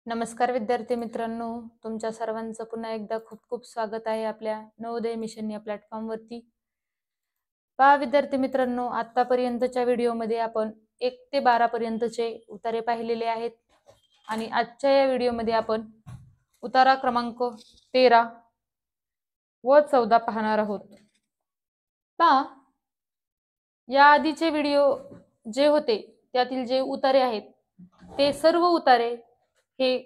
नमस्कार विद्यार्थी मित्रांनो, तुमच्या सर्वांचं पुन्हा एकदा खूप खूप स्वागत आहे आपल्या नवोदय मिशन या प्लॅटफॉर्मवरती. पहा विद्यार्थी मित्रांनो, आतापर्यंतच्या व्हिडिओमध्ये आपण 1 ते 12 पर्यंतचे उतारे पाहिलेले आहेत आणि आजच्या या व्हिडिओमध्ये आपण उतारा क्रमांक 13 व 14 पाहणार आहोत. पहा, या आधीचे व्हिडिओ जे होते त्यातील जे उतारे आहेत ते सर्व उतारे हे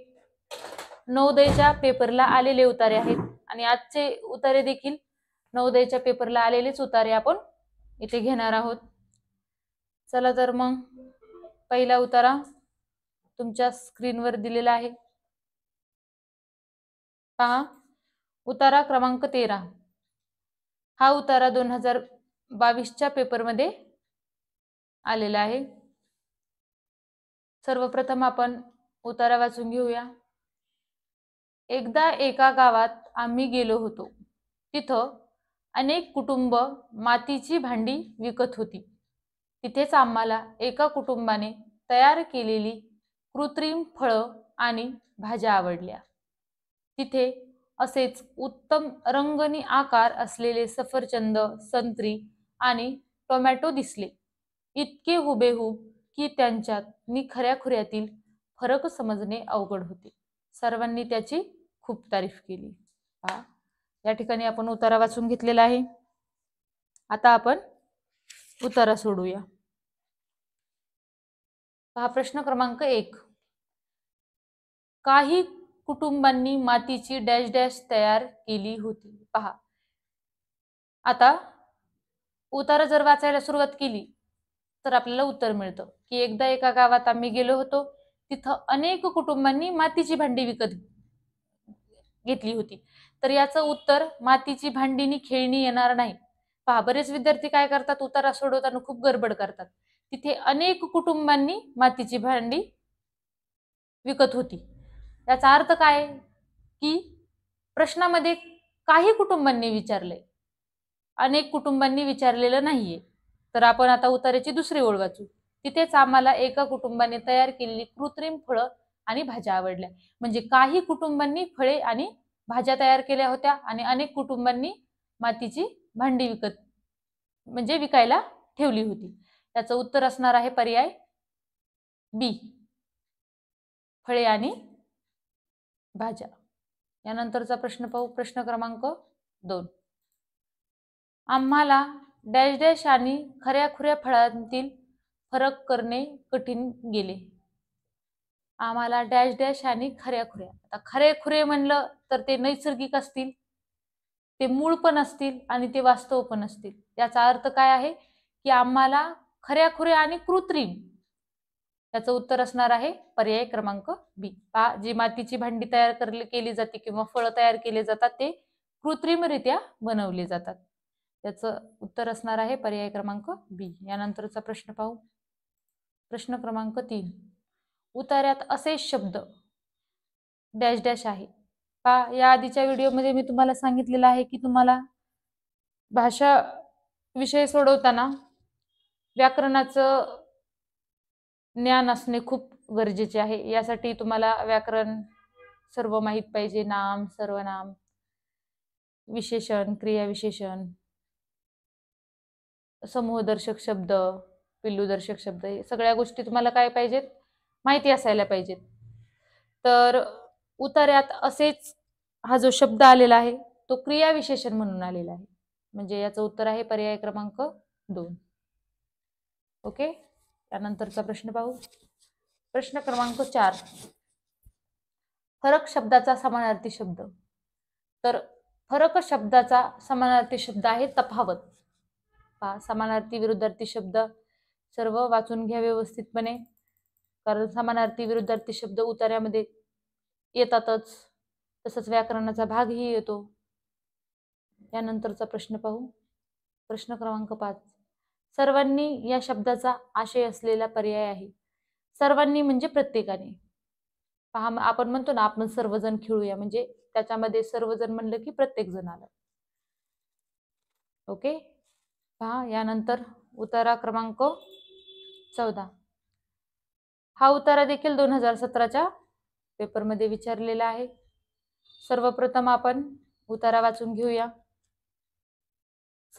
नवोदयच्या पेपरला आलेले उतारे आहेत आणि आजचे उतारे देखील नवोदयच्या पेपरला आलेलेच उतारे आपण इथे घेणार आहोत. चला तर मग पहिला उतारा तुमच्या स्क्रीनवर दिलेला आहे. पहा, उतारा क्रमांक 13 हा उतारा 2022च्या पेपरमध्ये आलेला आहे. सर्वप्रथम आपण उतारा वाचून घेऊया. एकदा एका गावात आम्ही गेलो होतो. तिथं अनेक कुटुंब मातीची भांडी विकत होती. तिथेच आम्हाला एका कुटुंबाने तयार केलेली कृत्रिम फळं आणि भाज्या आवडल्या. तिथे असेच उत्तम रंगनी आकार असलेले सफरचंद, संत्री आणि टोमॅटो दिसले. इतके हुबेहूब की त्यांच्यात खऱ्याखुऱ्यातील फरक समजणे अवघड होते. सर्वांनी त्याची खूप तारीफ केली. या ठिकाणी आपण उतारा वाचून घेतलेला आहे. आता आपण उतारा सोडूया. पहा, प्रश्न क्रमांक 1. काही कुटुंबांनी मातीची डॅश डॅश तयार केली होती. पहा, आता उतारा जर वाचायला सुरुवात केली तर आपल्याला उत्तर मिळतं की एकदा एका गावात आम्ही गेलो होतो. तिथं अनेक कुटुंबांनी मातीची भांडी विकत घेतली होती. तर याचं उत्तर मातीची भांडीनी खेळणी येणार नाही. पहा, बरेच विद्यार्थी काय करतात, उतारा सोडवताना खूप गडबड करतात. तिथे अनेक कुटुंबांनी मातीची भांडी विकत होती. याचा अर्थ काय की प्रश्नामध्ये काही कुटुंबांनी विचारले, अनेक कुटुंबांनी विचारलेलं नाहीये. तर आपण आता उताराची दुसरी ओळ वाचू. तिथेच आम्हाला एका कुटुंबाने तयार केलेली कृत्रिम फळं आणि भाज्या आवडल्या. म्हणजे काही कुटुंबांनी फळे आणि भाज्या तयार केल्या होत्या आणि अनेक कुटुंबांनी मातीची भांडी विकायला ठेवली होती. त्याचं उत्तर असणार आहे पर्याय बी, फळे आणि भाज्या. यानंतरचा प्रश्न पाहू. प्रश्न क्रमांक 2. आम्हाला डॅश डॅश आणि खऱ्याखुऱ्या फळांतील फरक करणे कठीण गेले. आम्हाला डॅश डॅश आणि खऱ्याखुऱ्या. आता खरेखुरे म्हणलं तर ते नैसर्गिक असतील, ते मूळ पण असतील आणि ते वास्तव पण असतील. याचा अर्थ काय आहे की आम्हाला खऱ्याखुऱ्या आणि कृत्रिम. याचं उत्तर असणार आहे पर्याय क्रमांक बी. पहा, जी मातीची भांडी तयार केली जाते किंवा फळं तयार केले जातात ते कृत्रिमरित्या बनवले जातात. याचं उत्तर असणार आहे पर्याय क्रमांक बी. यानंतरचा प्रश्न पाहू. प्रश्न क्रमांक 3. उतार्यात असे शब्द डॅश डॅश आहे. पहा, या आधीच्या व्हिडिओमध्ये मी तुम्हाला सांगितलेलं आहे की तुम्हाला भाषा विषय सोडवताना व्याकरणाचं ज्ञान असणे खूप गरजेचे आहे. यासाठी तुम्हाला व्याकरण सर्व माहित पाहिजे. नाम, सर्वनाम, विशेषण, क्रियाविशेषण, समूहदर्शक शब्द, पिल्लूदर्शक शब्द, हे सगळ्या गोष्टी तुम्हाला काय पाहिजेत, माहिती असायला पाहिजेत. तर उतार्यात असेच हा जो शब्द आलेला आहे तो क्रियाविशेषण म्हणून आलेला आहे. म्हणजे याचं उत्तर आहे पर्याय क्रमांक 2. ओके. त्यानंतरचा प्रश्न पाहू. प्रश्न क्रमांक 4. फरक शब्दाचा समानार्थी शब्द. तर फरक शब्दाचा समानार्थी शब्द आहे तफावत. पहा, समानार्थी विरुद्धार्थी शब्द सर्व वाचून घ्या व्यवस्थितपणे, कारण समानार्थी विरुद्धार्थी शब्द उतार्यामध्ये येतातच, तसंच व्याकरणाचा भागही येतो. यानंतरचा प्रश्न पाहू. प्रश्न क्रमांक 5. सर्वांनी या शब्दाचा आशय असलेला पर्याय आहे. सर्वांनी म्हणजे प्रत्येकाने. पहा, आपण म्हणतो ना आपण सर्वजण खेळूया, म्हणजे त्याच्यामध्ये सर्वजण म्हणलं की प्रत्येक जण आलं. ओके. पहा, यानंतर उतारा पेपरमध्ये विचारलेला आहे. सर्वप्रथम आपण उतारा वाचून घेऊया.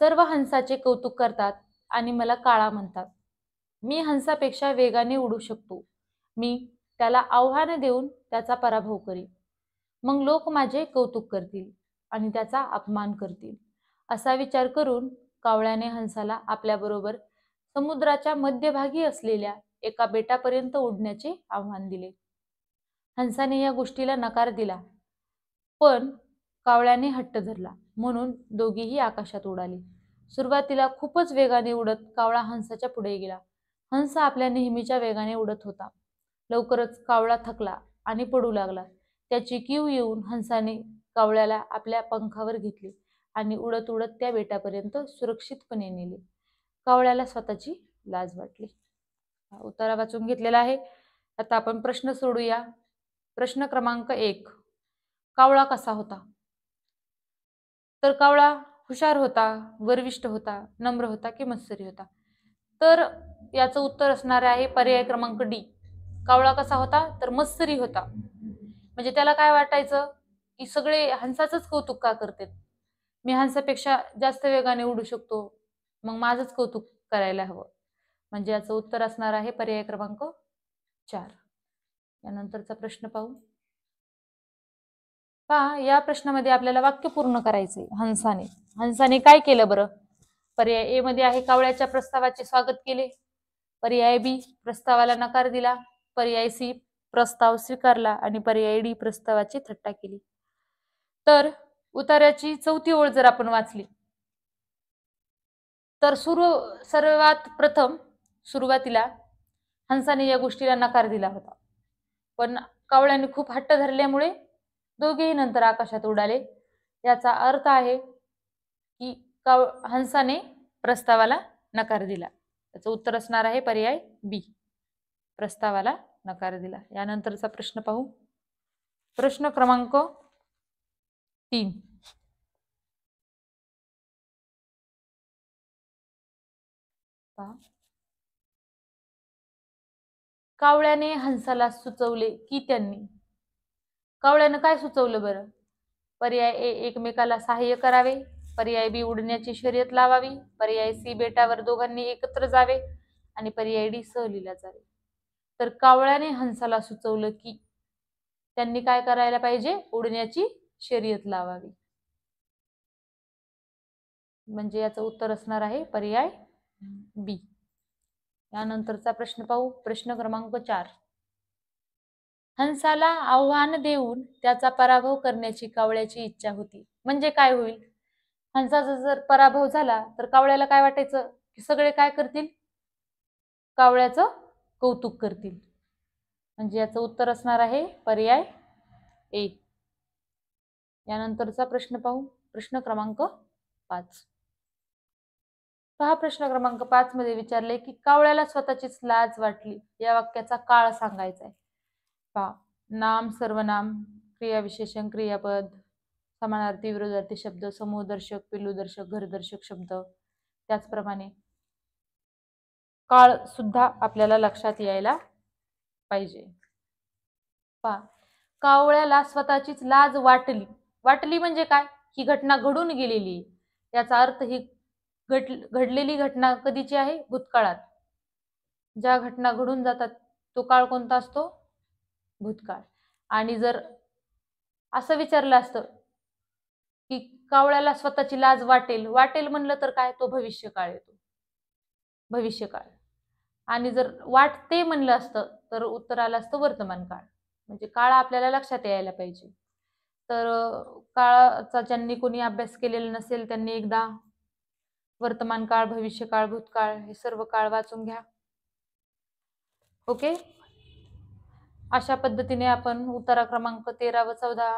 सर्व हंसाचे कौतुक करतात आणि मला काळा म्हणतात. मी हंसापेक्षा वेगाने उडू शकतो. मी त्याला आव्हान देऊन त्याचा पराभव करीन. मग लोक माझे कौतुक करतील आणि त्याचा अपमान करतील. असा विचार करून कावळ्याने हंसाला आपल्याबरोबर समुद्राच्या मध्यभागी असलेल्या एका बेटापर्यंत उडण्याचे आव्हान दिले. हंसाने या गोष्टीला नकार दिला, पण कावळ्याने हट्ट धरला, म्हणून दोघेही आकाशात उडाले. सुरुवातीला खूपच वेगाने उडत कावळा हंसाच्या पुढे गेला. हंस आपल्या नेहमीच्या वेगाने उडत होता. लवकरच कावळा थकला आणि पडू लागला. त्याची कीव येऊन हंसाने कावळ्याला आपल्या पंखावर घेतले आणि उडत उडत त्या बेटापर्यंत सुरक्षितपणे नेले. कावळ्याला स्वतःची लाज वाटली. उतारा वाचून घेतलेला आहे. आता आपण प्रश्न सोडूया. प्रश्न क्रमांक 1. कावळा कसा होता? तर कावळा हुशार होता, गर्विष्ठ होता, नम्र होता की मत्सरी होता? तर याचं उत्तर असणार आहे पर्याय क्रमांक डी. कावळा कसा होता? तर मत्सरी होता. म्हणजे त्याला काय वाटायचं की सगळे हंसाचंच कौतुक का करतात? मी हंसापेक्षा जास्त वेगाने उडू शकतो, मग माझंच कौतुक करायला हवं. म्हणजे याचं उत्तर असणार आहे पर्याय क्रमांक 4. यानंतरचा प्रश्न पाहू. पहा, या प्रश्नामध्ये आपल्याला वाक्य पूर्ण करायचे. हंसाने काय केलं बरं? पर्याय ए मध्ये आहे कावळ्याच्या प्रस्तावाचे स्वागत केले. पर्याय बी प्रस्तावाला नकार दिला. पर्याय सी प्रस्ताव स्वीकारला आणि पर्याय डी प्रस्तावाची थट्टा केली. तर उतार्याची 4थी ओळ जर आपण वाचली तर सर्वात प्रथम सुरुवातीला हंसाने या गोष्टीला नकार दिला होता, पण कावळ्याने खूप हट्ट धरल्यामुळे दोघेही नंतर आकाशात उडाले. याचा अर्थ आहे की हंसाने प्रस्तावाला नकार दिला. याचं उत्तर असणार आहे पर्याय बी, प्रस्तावाला नकार दिला. यानंतरचा प्रश्न पाहू. प्रश्न क्रमांक 3. कावळ्याने हंसाला सुचवले की कावळ्यानं काय सुचवलं बरं? पर्याय ए एकमेकाला सहाय्य करावे. पर्याय बी उडण्याची शर्यत लावावी. पर्याय सी बेटावर दोघांनी एकत्र जावे आणि पर्याय डी सहलीला जावे. तर कावळ्याने हंसाला सुचवलं की त्यांनी काय करायला पाहिजे? उडण्याची शर्यत लावावी. म्हणजे याचं उत्तर असणार आहे पर्याय बी. यानंतरचा प्रश्न पाहू. प्रश्न क्रमांक 4. हंसाला आव्हान देऊन त्याचा पराभव करण्याची कावळ्याची इच्छा होती. म्हणजे काय होईल? हंसाचा जर पराभव झाला तर कावळ्याला काय वाटायचं की सगळे काय करतील? कावळ्याचं कौतुक करतील. म्हणजे याचं उत्तर असणार आहे पर्याय ए. यानंतरचा प्रश्न पाहू. प्रश्न क्रमांक 5. पहा, प्रश्न क्रमांक 5 मध्ये विचारले की कावळ्याला स्वतःचीच लाज वाटली. या वाक्याचा काळ सांगायचा आहे. पहा, नाम, सर्वनाम, क्रियाविशेषण, क्रियापद, समानार्थी, विरोधार्थी शब्द, समूहदर्शक, पिल्लूदर्शक, घरदर्शक शब्द. त्याचप्रमाणे काळ सुद्धा आपल्याला लक्षात यायला पाहिजे. पहा, कावळ्याला स्वतःचीच लाज वाटली म्हणजे काय? ही घटना घडून गेलेली. याचा अर्थ ही घडलेली घटना कधीची आहे? भूतकाळात. ज्या घटना घडून जातात तो काळ कोणता असतो? भूतकाळ. आणि जर असं विचारलं असतं की कावळ्याला स्वतःची लाज वाटेल म्हणलं तर काय? तो भविष्यकाळ येतो. भविष्यकाळ. आणि जर वाटते म्हणलं असतं तर उत्तर आलं असतं वर्तमान काळ. म्हणजे काळ आपल्याला लक्षात यायला पाहिजे. तर काळाचा ज्यांनी कोणी अभ्यास केलेला नसेल त्यांनी एकदा वर्तमान काळ, भविष्यकाळ, भूतकाळ हे सर्व काळ वाचून घ्या. ओके. अशा पद्धतीने आपण उतारा क्रमांक 13 व 14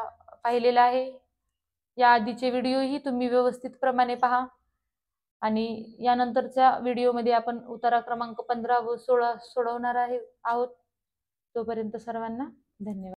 पाहिलेला आहे. या आधीचे व्हिडिओही तुम्ही व्यवस्थितप्रमाणे पहा आणि यानंतरच्या व्हिडिओमध्ये आपण उतारा क्रमांक 15 व 16 सोडवणार आहोत. तोपर्यंत सर्वांना धन्यवाद.